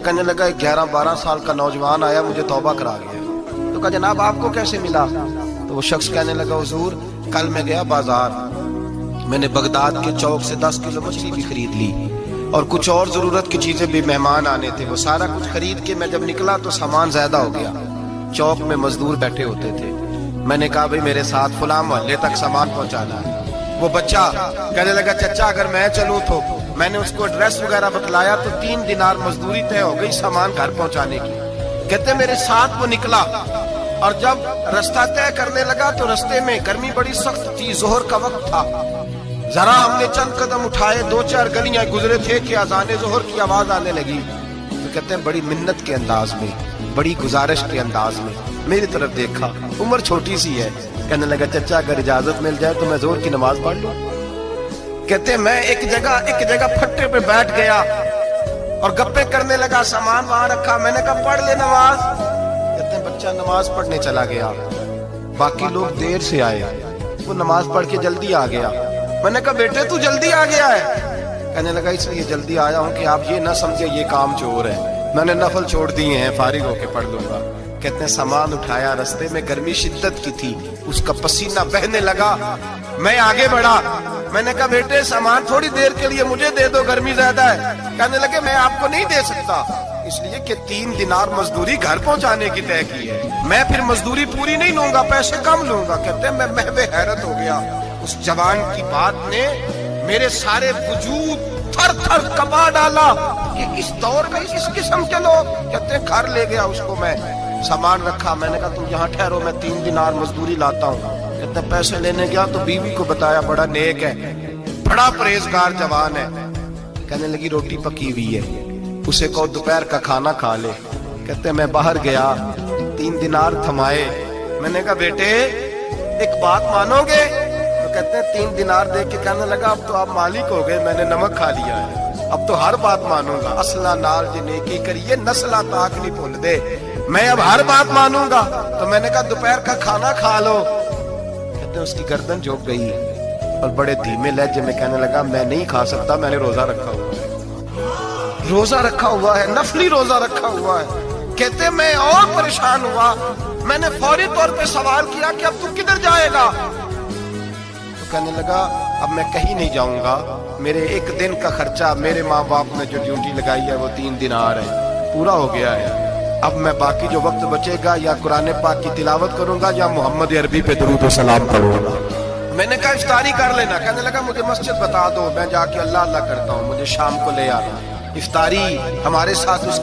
کہنے لگا 11-12 سال کا نوجوان آیا مجھے توبہ کرا گیا. تو کہا جناب آپ کو کیسے ملا؟ تو وہ شخص کہنے لگا حضور کل میں گیا بازار, میں نے بغداد کے چوک سے 10 کلو مچھلی بھی خرید لی اور کچھ اور ضرورت کی چیزیں بھی, مہمان آنے تھے, وہ سارا کچھ خرید کے میں جب نکلا تو سامان زیادہ ہو گیا. چوک میں مزدور بیٹھے ہوتے تھے, میں نے کہا بھئی میرے ساتھ فلاں محلے تک سامان پہنچانا ہے. وہ بچہ کہنے لگا چچا اگر میں چلوں تو, میں نے اس کو ایڈریس وغیرہ بتلایا تو 3 دینار مزدوری طے ہو گئی سامان گھر پہنچانے کی. کہتے میرے ساتھ وہ نکلا اور جب رستہ طے کرنے لگا تو رستے میں گرمی بڑی سخت تھی, ظہر کا وقت تھا. ذرا ہم نے چند قدم اٹھائے, 2-4 گلیاں گزرے تھے کہ اذان ظہر کی آواز آنے لگی. تو کہتے ہیں بڑی منت کے انداز میں, بڑی گزارش کے انداز میں میری طرف دیکھا, عمر چھوٹی سی ہے. کہنے لگا چچا اگر اجازت مل جائے تو میں ظہر کی نماز پڑھ لوں. کہتے ہیں میں ایک جگہ پھٹے پہ بیٹھ گیا اور گپے کرنے لگا, سامان وہاں رکھا, میں نے کہا پڑھ لے نماز. کہتے ہیں بچہ نماز پڑھنے چلا گیا, باقی لوگ دیر سے آئے, وہ نماز پڑھ کے جلدی آ گیا. میں نے کہا بیٹے تو جلدی آ گیا ہے؟ کہنے لگا اس لیے جلدی آیا ہوں کہ آپ یہ نہ سمجھے یہ کام چور ہے, میں نے نفل چھوڑ دیے ہیں, فارغ ہو کے پڑھ لوں گا. کہتے ہیں سامان اٹھایا, رستے میں گرمی شدت کی تھی, اس کا پسینہ بہنے لگا, میں آگے بڑھا, میں نے کہا بیٹے سامان تھوڑی دیر کے لیے مجھے دے دو, گرمی زیادہ ہے. کہنے لگے میں آپ کو نہیں دے سکتا, اس لیے کہ 3 دینار مزدوری گھر پہنچانے کی طے کی ہے, میں پھر مزدوری پوری نہیں لوں گا, پیسے کم لوں گا. کہتے ہیں میں محو حیرت ہو گیا, اس جوان کی بات نے میرے سارے وجود تھر تھر کپا ڈالا کہ اس دور میں اس قسم کے لوگ. کہتے ہیں گھر لے گیا اس کو, میں سامان رکھا, میں نے کہا تم یہاں ٹھہرو میں 3 دینار مزدوری لاتا ہوں. کہتے ہیں پیسے لینے گیا تو بیوی کو بتایا, بڑا نیک ہے, بڑا پرہیزگار جوان ہے. کہنے لگی روٹی پکی ہوئی ہے, اسے کہو دوپہر کا کھانا کھا لے. کہتے ہیں میں باہر گیا, 3 دینار تھمائے, میں نے کہا بیٹے ایک بات مانو گے؟ تو کہتے ہیں 3 دینار دے کے کہنے لگا اب تو آپ مالک ہو گئے, میں نے نمک کھا لیا ہے, اب تو ہر بات مانوں گا. اصلہ نال جی نیکی کریے نسلہ تاک نہیں بھول دے, میں اب ہر بات مانوں گا. تو میں نے کہا دوپہر کا کھانا کھا لو. کہتے ہیں اس کی گردن جھک گئی اور بڑے دھیمے لہجے میں کہنے لگا میں نہیں کھا سکتا, میں نے روزہ رکھا ہوا ہے, روزہ رکھا ہوا ہے, نفلی روزہ رکھا ہوا ہے. کہتے میں اور پریشان ہوا, میں نے فوری طور پہ سوال کیا کہ اب تو کدھر جائے گا؟ تو کہنے لگا اب میں کہیں نہیں جاؤں گا, میرے 1 دن کا خرچہ میرے ماں باپ نے جو ڈیوٹی لگائی ہے وہ 3 دینار ہے, پورا ہو گیا ہے. اب میں باقی جو وقت بچے گا یا قرآن پاک کی تلاوت کروں گا یا محمد عربی پہ درود و سلام پڑھوں گا. میں نے کہا افطاری کر لینا. کہنے لگا مجھے مسجد بتا دو, میں جا کے اللہ اللہ کرتا ہوں, مجھے شام کو لے آنا. افطاری ہمارے ساتھ اس